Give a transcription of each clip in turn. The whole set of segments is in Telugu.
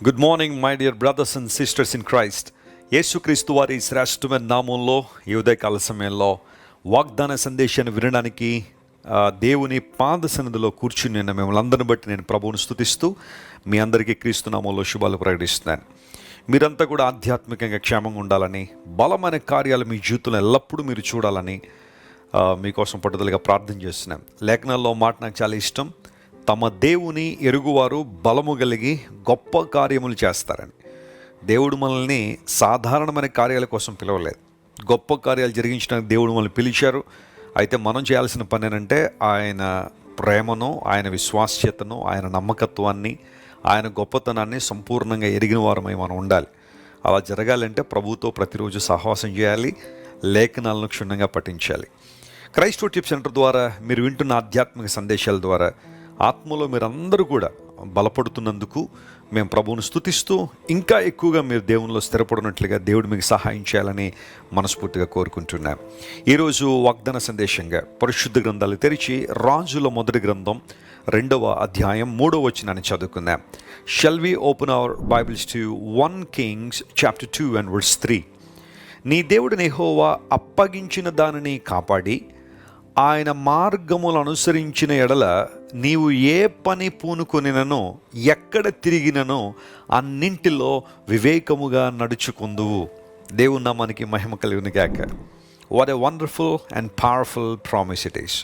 Good morning my dear brothers and sisters in Christ. యేసుక్రీస్తు వారి శ్రేష్టమైన నామంలో ఈ ఉదయకాల సమయంలో వాగ్దాన సందేశాన్ని వినడానికి దేవుని పాద సన్నిధిలో కూర్చుని నేను మిమ్మల్ని అందరిని బట్టి నేను ప్రభువుని స్తుతిస్తూ మీ అందరికీ క్రీస్తు నామంలో శుభాలు ప్రకటిస్తున్నాను. మీరంతా కూడా ఆధ్యాత్మికంగా క్షేమంగా ఉండాలని, బలమైన కార్యాలు మీ జీవితంలో ఎల్లప్పుడూ మీరు చూడాలని మీకోసం పట్టుదలగా ప్రార్థన చేస్తున్నాను. లేఖనాల్లో మాట నాకు చాలా ఇష్టం. తమ దేవుని ఎరుగువారు బలము కలిగి గొప్ప కార్యములు చేస్తారని. దేవుడు మనల్ని సాధారణమైన కార్యాల కోసం పిలవలేదు, గొప్ప కార్యాలు జరిగించడానికి దేవుడు మనల్ని పిలిచారు. అయితే మనం చేయాల్సిన పని ఏంటంటే ఆయన ప్రేమను, ఆయన విశ్వాస్యతను, ఆయన నమ్మకత్వాన్ని, ఆయన గొప్పతనాన్ని సంపూర్ణంగా ఎరిగిన వారమై మనం ఉండాలి. అలా జరగాలంటే ప్రభువుతో ప్రతిరోజు సహవాసం చేయాలి, లేఖనాలను క్షుణ్ణంగా పఠించాలి. క్రైస్ట్ వర్షిప్ సెంటర్ ద్వారా మీరు వింటున్న ఆధ్యాత్మిక సందేశాల ద్వారా ఆత్మలో మీరందరూ కూడా బలపడుతున్నందుకు మేము ప్రభువును స్తుతిస్తూ ఇంకా ఎక్కువగా మీరు దేవునిలో స్థిరపడినట్లుగా దేవుడు మీకు సహాయం చేయాలని మనస్ఫూర్తిగా కోరుకుంటున్నాం. ఈరోజు వాగ్దాన సందేశంగా పరిశుద్ధ గ్రంథాలు తెరిచి రాజుల మొదటి గ్రంథం 2వ అధ్యాయం 3వ వచనాన్ని చదువుకుందాం. Shall we open our Bibles to 1 Kings chapter 2 and verse 3. నీ దేవుడు యెహోవా అప్పగించిన దానిని కాపాడి ఆయన మార్గములు అనుసరించిన ఎడల నీవు ఏ పని పూనుకొనిననో ఎక్కడ తిరిగిననో అన్నింటిలో వివేకముగా నడుచుకుందువు. దేవుని నామానికి మహిమ కలుగును గాక. What a wonderful and powerful promise it is.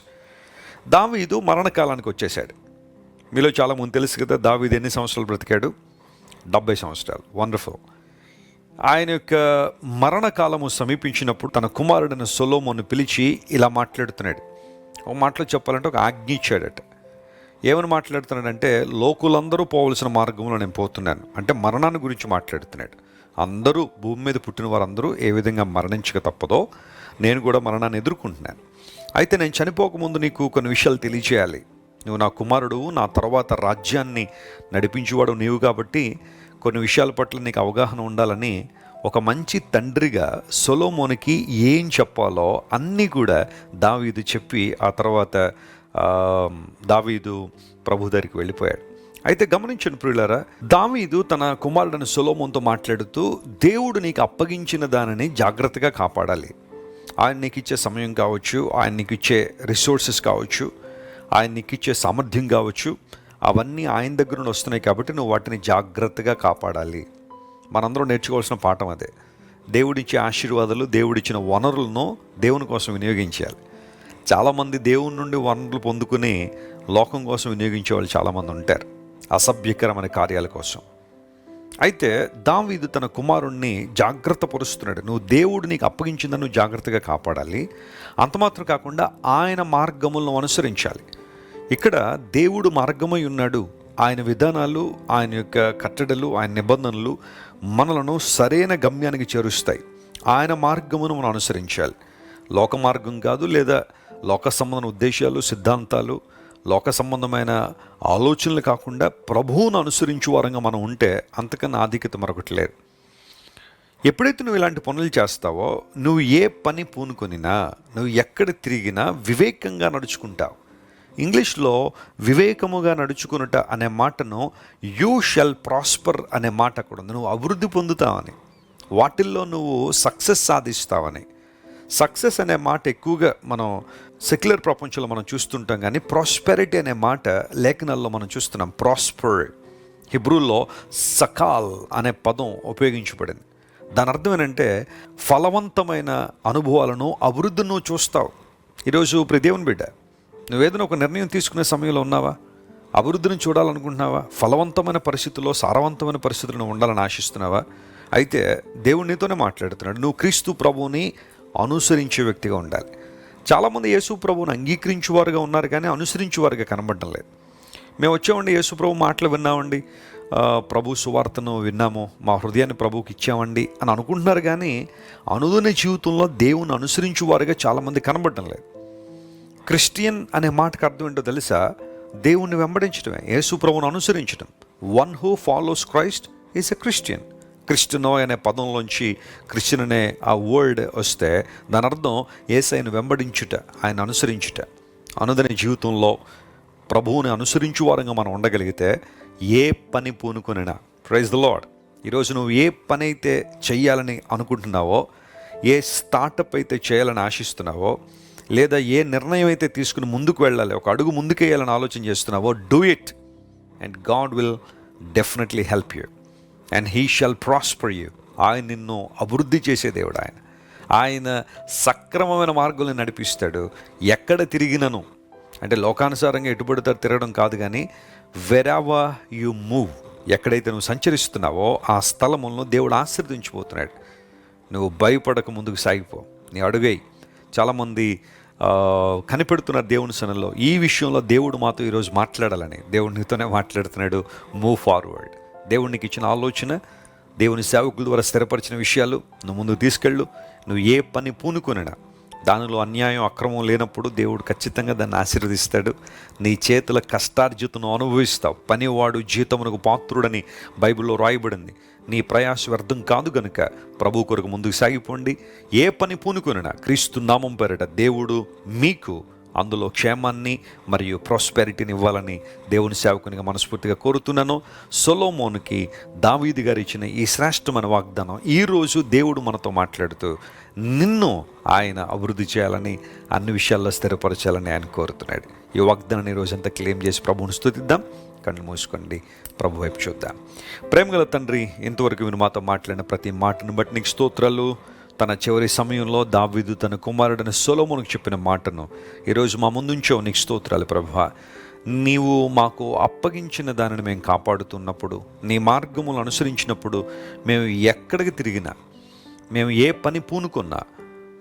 దావీదు మరణకాలానికి వచ్చేసాడు. మీలో చాలామంది తెలుసు కదా, దావీదు ఎన్ని సంవత్సరాలు బ్రతికాడు? 70 సంవత్సరాలు. వండర్ఫుల్. ఆయన యొక్క మరణకాలము సమీపించినప్పుడు తన కుమారుడైన సొలొమోను పిలిచి ఇలా మాట్లాడుతున్నాడు. ఒక మాటలో చెప్పాలంటే ఒక ఆజ్ఞ ఇచ్చాడట. ఏమని మాట్లాడుతున్నాడంటే, లోకులందరూ పోవలసిన మార్గంలో నేను పోతున్నాను అంటే మరణాన్ని గురించి మాట్లాడుతున్నాడు. అందరూ భూమి మీద పుట్టిన వారందరూ ఏ విధంగా మరణించక తప్పదో నేను కూడా మరణాన్ని ఎదుర్కొంటున్నాను. అయితే నేను చనిపోకముందు నీకు కొన్ని విషయాలు తెలియచేయాలి. నువ్వు నా కుమారుడు, నా తర్వాత రాజ్యాన్ని నడిపించేవాడు నీవు కాబట్టి కొన్ని విషయాల పట్ల నీకు అవగాహన ఉండాలని ఒక మంచి తండ్రిగా సొలొమోనుకి ఏం చెప్పాలో అన్నీ కూడా దావీదు చెప్పి ఆ తర్వాత దావీదు ప్రభు దగ్గరికి వెళ్ళిపోయాడు. అయితే గమనించండి ప్రియులారా, దావీదు తన కుమారుడైన సొలొమోనుతో మాట్లాడుతూ దేవుడు నీకు అప్పగించిన దానిని జాగ్రత్తగా కాపాడాలి. ఆయన నీకు ఇచ్చే సమయం కావచ్చు, ఆయన నీకు ఇచ్చే రిసోర్సెస్ కావచ్చు, ఆయన నీకు ఇచ్చే సామర్థ్యం కావచ్చు, అవన్నీ ఆయన దగ్గర నుండి వస్తున్నాయి కాబట్టి నువ్వు వాటిని జాగ్రత్తగా కాపాడాలి. మనందరం నేర్చుకోవాల్సిన పాఠం అదే. దేవుడిచ్చే ఆశీర్వాదాలు, దేవుడిచ్చిన వనరులను దేవుని కోసం వినియోగించాలి. చాలామంది దేవుని నుండి వనరులు పొందుకుని లోకం కోసం వినియోగించే వాళ్ళు చాలామంది ఉంటారు, అసభ్యకరమైన కార్యాల కోసం. అయితే దావీదు తన కుమారుణ్ణి జాగ్రత్త పరుస్తున్నాడు. నువ్వు దేవుడు నీకు అప్పగించిందని నువ్వు జాగ్రత్తగా కాపాడాలి. అంతమాత్రం కాకుండా ఆయన మార్గములను అనుసరించాలి. ఇక్కడ దేవుడు మార్గమై ఉన్నాడు. ఆయన విధానాలు, ఆయన యొక్క కట్టడలు, ఆయన నిబంధనలు మనలను సరైన గమ్యానికి చేరుస్తాయి. ఆయన మార్గమును మనం అనుసరించాలి. లోక మార్గం కాదు, లేదా లోక సంబంధమైన ఉద్దేశాలు, సిద్ధాంతాలు, లోక సంబంధమైన ఆలోచనలు కాకుండా ప్రభువును అనుసరించే వారంగా మనం ఉంటే అంతకన్నా ఆధిక్యత మరొకటి లేదు. ఎప్పుడైతే నువ్వు ఇలాంటి పనులు చేస్తావో, నువ్వు ఏ పని పూనుకొనినా, నువ్వు ఎక్కడ తిరిగినా వివేకంగా నడుచుకుంటావు. ఇంగ్లీష్లో వివేకముగా నడుచుకునుట అనే మాటను యూ షల్ ప్రాస్పర్ అనే మాట కూడా ఉంది. నువ్వు అభివృద్ధి పొందుతావని, వాటిల్లో నువ్వు సక్సెస్ సాధిస్తావని. సక్సెస్ అనే మాట ఎక్కువగా మనం సెక్యులర్ ప్రపంచంలో మనం చూస్తుంటాం, కానీ ప్రాస్పెరిటీ అనే మాట లేఖనాల్లో మనం చూస్తున్నాం. ప్రాస్పర్ హిబ్రూలో సకాల్ అనే పదం ఉపయోగించబడింది. దాని అర్థం ఏంటంటే ఫలవంతమైన అనుభవాలను, అభివృద్ధిని నువ్వు చూస్తావు. ఈరోజు ప్రియ దేవుని బిడ్డ, నువ్వేదైనా ఒక నిర్ణయం తీసుకునే సమయంలో ఉన్నావా? అభివృద్ధిని చూడాలనుకుంటున్నావా? ఫలవంతమైన పరిస్థితుల్లో, సారవంతమైన పరిస్థితుల్లో ఉండాలని ఆశిస్తున్నావా? అయితే దేవుడు నీతోనే మాట్లాడుతున్నాడు. నువ్వు క్రీస్తు ప్రభువుని అనుసరించే వ్యక్తిగా ఉండాలి. చాలామంది యేసు ప్రభువుని అంగీకరించేవారుగా ఉన్నారు, కానీ అనుసరించేవారుగా కనబడడం లేదు. మేము వచ్చామండి, యేసు ప్రభు మాటలు విన్నామండి, ప్రభు సువార్తను విన్నాము, మా హృదయాన్ని ప్రభువుకి ఇచ్చామండి అని అనుకుంటున్నారు, కానీ అనుదిన జీవితంలో దేవుని అనుసరించేవారుగా చాలామంది కనబడడం లేదు. క్రిస్టియన్ అనే మాటకు అర్థం ఏంటో తెలుసా? దేవుణ్ణి వెంబడించడమే, యేసు ప్రభువును అనుసరించడం. One who follows Christ is a Christian. Cristiano అనే పదంలోంచి క్రిస్టియన్ అనే ఆ వర్డ్ వస్తే దాని అర్థం యేసయ్యను వెంబడించుట, ఆయన అనుసరించుట. అనుదిన జీవితంలో ప్రభువుని అనుసరించు వారంగా మనం ఉండగలిగితే ఏ పని పూనుకొనినా ప్రైజ్ ద లార్డ్. ఈరోజు నువ్వు ఏ పని అయితే చెయ్యాలని అనుకుంటున్నావో, ఏ స్టార్టప్ అయితే చేయాలని ఆశిస్తున్నావో, లేదా ఏ నిర్ణయం అయితే తీసుకుని ముందుకు వెళ్ళాలి, ఒక అడుగు ముందుకేయాలని ఆలోచన చేస్తున్నావో, do it and God will definitely help you and he shawl prosper you. ఆయన నిన్ను అభివృద్ధి చేసే దేవుడు. ఆయన సక్రమమైన మార్గంలో నడిపిస్తాడు. ఎక్కడ తిరిగినను, అంటే లోకానుసారంగా ఎటుపడతారు తిరగడం కాదు, కానీ వెరెవర్ యు మూవ్, ఎక్కడైతే నువ్వు సంచరిస్తున్నావో ఆ స్థలములను దేవుడు ఆశీర్వదించిపోతున్నాడు. నువ్వు భయపడక ముందుకు సాగిపో, నీ అడుగై. చాలామంది కనిపెడుతున్నారు దేవుని సన్నిధిలో, ఈ విషయంలో దేవుడు మాతో ఈరోజు మాట్లాడాలని. దేవుడు నీతోనే మాట్లాడుతున్నాడు. Move forward. దేవుడికి ఇచ్చిన ఆలోచన, దేవుని సేవకుల ద్వారా స్థిరపరిచిన విషయాలు నువ్వు ముందుకు తీసుకెళ్ళు. నువ్వు ఏ పని పూనుకొనినా దానిలో అన్యాయం, అక్రమం లేనప్పుడు దేవుడు ఖచ్చితంగా దాన్ని ఆశీర్వదిస్తాడు. నీ చేతుల కష్టార్జితను అనుభవిస్తావు. పనివాడు జీతమునకు పాత్రుడని బైబిల్లో రాయబడింది. నీ ప్రయాస వ్యర్థం కాదు గనుక ప్రభు కొరకు ముందుకు సాగిపోండి. ఏ పని పూనుకొనినా క్రీస్తు నామం పేరిట దేవుడు మీకు అందులో క్షేమాన్ని మరియు ప్రాస్పెరిటీని ఇవ్వాలని దేవుని సేవకునిగా మనస్ఫూర్తిగా కోరుతున్నాను. సొలొమోనుకి దావీదు గారు ఇచ్చిన ఈ శ్రేష్టమైన వాగ్దానం ఈరోజు దేవుడు మనతో మాట్లాడుతూ నిన్ను ఆయన అభివృద్ధి చేయాలని, అన్ని విషయాల్లో స్థిరపరచాలని ఆయన కోరుతున్నాడు. ఈ వాగ్దానాన్ని రోజంతా క్లెయిమ్ చేసి ప్రభువుని స్తుతిద్దాం. కళ్ళు మూసుకోండి, ప్రభు వైపు చూద్దాం. ప్రేమగల తండ్రి, ఇంతవరకు మీరు మాతో మాట్లాడిన ప్రతి మాటను బట్టి నీకు స్తోత్రాలు. తన చివరి సమయంలో దావీదు తన కుమారుడైన సొలొమోనుకు చెప్పిన మాటను ఈరోజు మా ముందుంచావు. నీకు స్తోత్రాలు ప్రభువా. నీవు మాకు అప్పగించిన దానిని మేము కాపాడుతున్నప్పుడు, నీ మార్గములు అనుసరించినప్పుడు, మేము ఎక్కడికి తిరిగినా, మేము ఏ పని పూనుకున్నా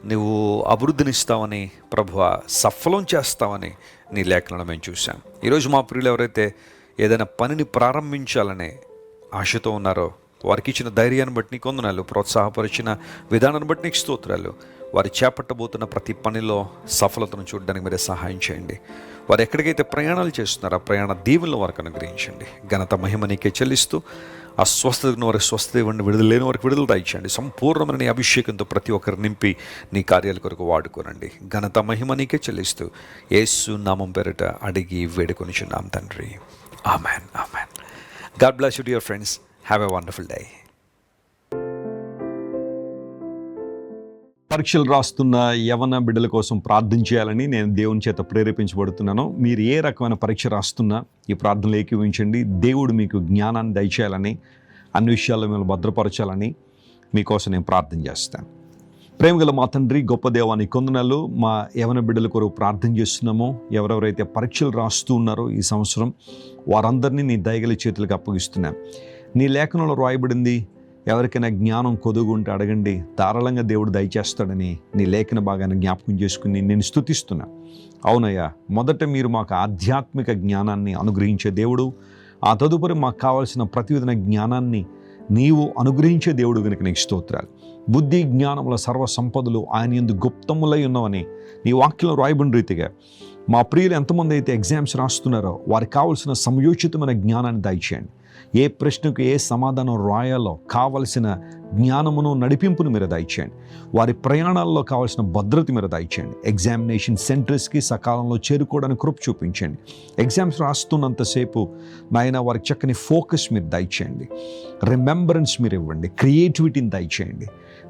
నువ్వు అభివృద్ధినిస్తావని ప్రభువా, సఫలం చేస్తావని నీ లేఖలను మేము చూసాం. ఈరోజు మా ప్రియులు ఎవరైతే ఏదైనా పనిని ప్రారంభించాలనే ఆశతో ఉన్నారో వారికి ఇచ్చిన ధైర్యాన్ని బట్టి నీకు వందనాలు. ప్రోత్సాహపరిచిన విధానాన్ని బట్టి నీకు స్తోత్రాలు. వారు చేపట్టబోతున్న ప్రతి పనిలో సఫలతను చూడడానికి మీరే సహాయం చేయండి. వారు ఎక్కడికైతే ప్రయాణాలు చేస్తున్నారో ఆ ప్రయాణ దీవెనలు వారికి అనుగ్రహించండి. ఘనత మహిమ నీకే చెల్లిస్తూ అస్వస్థతను వారికి స్వస్థత ఇవ్వండి, విడుదల లేని వారికి విడుదల దయచేయండి. సంపూర్ణమైన నీ అభిషేకంతో ప్రతి ఒక్కరు నింపి నీ కార్యాల కొరకు వాడుకోనండి. ఘనత మహిమ నీకే చెల్లిస్తూ యేసు నామం పేరిట అడిగి వేడుకొనిచున్నాం తండ్రి. Amen, amen. God bless you dear friends. Have a wonderful day. పరీక్షలు రాస్తున్న యవన బిడ్డల కోసం ప్రార్థన చేయాలని నేను దేవుని చేత ప్రేరేపించబడుతున్నాను. మీరు ఏ రకమైన పరీక్ష రాస్తున్నా ఈ ప్రార్థనలు ఏకీవించండి. దేవుడు మీకు జ్ఞానాన్ని దయచేయాలని, అన్ని విషయాల్లో మిమ్మల్ని భద్రపరచాలని మీకోసం నేను ప్రార్థన చేస్తాను. ప్రేమగల మా తండ్రి, గొప్ప దేవానికి వందనాలు. మా యవన బిడ్డల కొరకు ప్రార్థన చేస్తున్నామో, ఎవరెవరైతే పరీక్షలు రాస్తూ ఉన్నారో ఈ సంవత్సరం వారందరినీ నీ దయగల చేతులకు అప్పగిస్తున్నాను. నీ లేఖనంలో రాయబడింది, ఎవరికైనా జ్ఞానం కొదుగుంటే అడగండి, ధారాళంగా దేవుడు దయచేస్తాడని నీ లేఖన భాగాన్ని జ్ఞాపకం చేసుకుని నేను స్తుతిస్తున్నా. అవునయ్యా, మొదట మీరు మాకు ఆధ్యాత్మిక జ్ఞానాన్ని అనుగ్రహించే దేవుడు, ఆ తదుపరి మాకు కావాల్సిన ప్రతివిధమైన జ్ఞానాన్ని నీవు అనుగ్రహించే దేవుడు కనుక నీకు స్తోత్రాలు. బుద్ధి జ్ఞానముల సర్వ సంపదలు ఆయన యందు గుప్తములై ఉన్నవని నీ వాక్యంలో రాయబడిన రీతిగా మా ప్రియులు ఎంతమంది అయితే ఎగ్జామ్స్ రాస్తున్నారో వారికి కావలసిన సమయోచితమైన జ్ఞానాన్ని దయచేయండి. ఏ ప్రశ్నకు ఏ సమాధానం రాయాలో కావలసిన జ్ఞానమును, నడిపింపును మీరు దయచేయండి. వారి ప్రయాణాల్లో కావాల్సిన భద్రత మీరు దయచేయండి. ఎగ్జామినేషన్ సెంటర్స్కి సకాలంలో చేరుకోవడానికి కృప చూపించండి. ఎగ్జామ్స్ రాస్తున్నంతసేపు నాయన వారికి చక్కని ఫోకస్ మీరు దయచేయండి. రిమెంబరెన్స్ మీరు ఇవ్వండి. క్రియేటివిటీని దయచేయండి.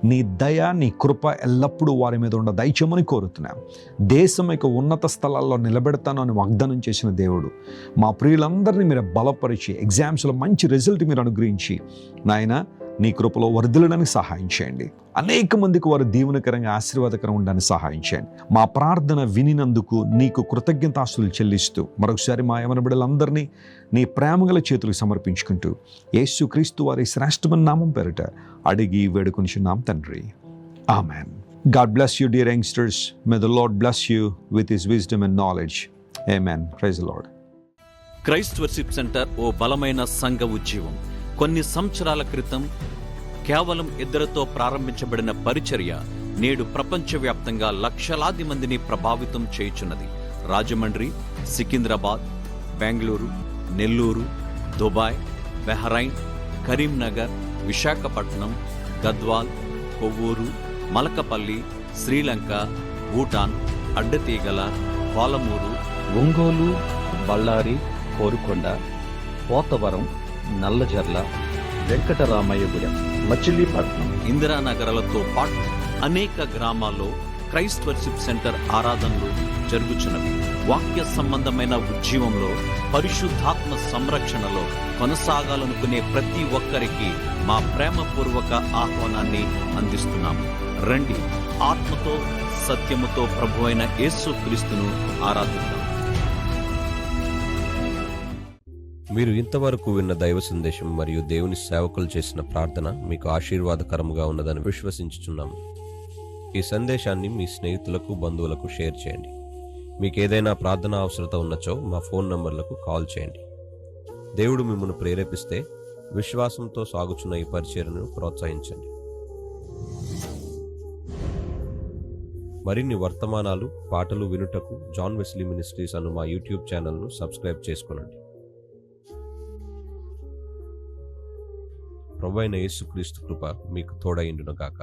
నీ దయ, నీ కృప ఎల్లప్పుడూ వారి మీద ఉన్న దయచేయమని కోరుతున్నాం. దేశం యొక్క ఉన్నత స్థలాల్లో నిలబెడతాను అని వాగ్దానం చేసిన దేవుడు, మా ప్రియులందరినీ మీరు బలపరిచి ఎగ్జామ్స్లో మంచి రిజల్ట్ మీరు అనుగ్రహించి నాయన నీ కృపలో వర్ధిల్లడానికి సహాయం చేయండి. అనేక మందికి వారు దీవెనకరంగా, ఆశీర్వాదకరంగా ఉండడానికి సహాయం చేయండి. మా ప్రార్థన వినినందుకు నీకు కృతజ్ఞతాస్తులు చెల్లిస్తూ మరొకసారి మా యవన బిడ్డలందరినీ నీ ప్రేమగల చేతులకు సమర్పించుకుంటూ యేసుక్రీస్తు వారి శ్రేష్టమైన నామం పేరిట అడిగి వేడుకొనిచున్నాం తండ్రి. Amen. God bless you, dear youngsters. May the Lord bless you with his wisdom and knowledge. Amen. Praise the Lord. Christ worship centre ఓ బలమైన సంఘ ఉజ్జీవం. కొన్ని సంవత్సరాల క్రితం కేవలం 2 ప్రారంభించబడిన పరిచర్య నేడు ప్రపంచవ్యాప్తంగా లక్షలాది మందిని ప్రభావితం చేయుచున్నది. రాజమండ్రి, సికింద్రాబాద్, బెంగళూరు, నెల్లూరు, దుబాయ్, బహ్రైన్, కరీంనగర్, విశాఖపట్నం, గద్వాల్, కొవ్వూరు, మలకపల్లి, శ్రీలంక, భూటాన్, అడ్డతీగల, పాలమూరు, ఒంగోలు, బళ్ళారి, కోరుకొండ, పోతవరం, నల్లజర్ల, వెంకటరామయ్యగూడెం, మచిలీపట్నం, ఇందిరానగరాలతో పాటు అనేక గ్రామాల్లో క్రైస్ట్ వర్షిప్ సెంటర్ ఆరాధనలు జరుగుచున్నవి. వాక్య సంబంధమైన ఉజ్జీవంలో, పరిశుద్ధాత్మ సంరక్షణలో కొనసాగాలనుకునే ప్రతి ఒక్కరికి మా ప్రేమపూర్వక ఆహ్వానాన్ని అందిస్తున్నాము. రండి, ఆత్మతో సత్యముతో ప్రభువైన యేసు క్రీస్తును ఆరాధిద్దాం. మీరు ఇంతవరకు విన్న దైవ సందేశం మరియు దేవుని సేవకులు చేసిన ప్రార్థన మీకు ఆశీర్వాదకరముగా ఉన్నదని విశ్వసించుచున్నాము. ఈ సందేశాన్ని మీ స్నేహితులకు, బంధువులకు షేర్ చేయండి. మీకు ఏదైనా ప్రార్థన అవసరత ఉన్నచో మా ఫోన్ నంబర్లకు కాల్ చేయండి. దేవుడు మిమ్మల్ని ప్రేరేపిస్తే విశ్వాసంతో సాగుచున్న ఈ పరిచర్యను ప్రోత్సహించండి. మరిన్ని వర్తమానాలు, పాటలు వినుటకు జాన్ వెస్లీ మినిస్ట్రీస్ అను మా యూట్యూబ్ ఛానల్ను సబ్స్క్రైబ్ చేసుకొనండి. ప్రభువైన యేసుక్రీస్తు కృప మీకు తోడైండును గాక.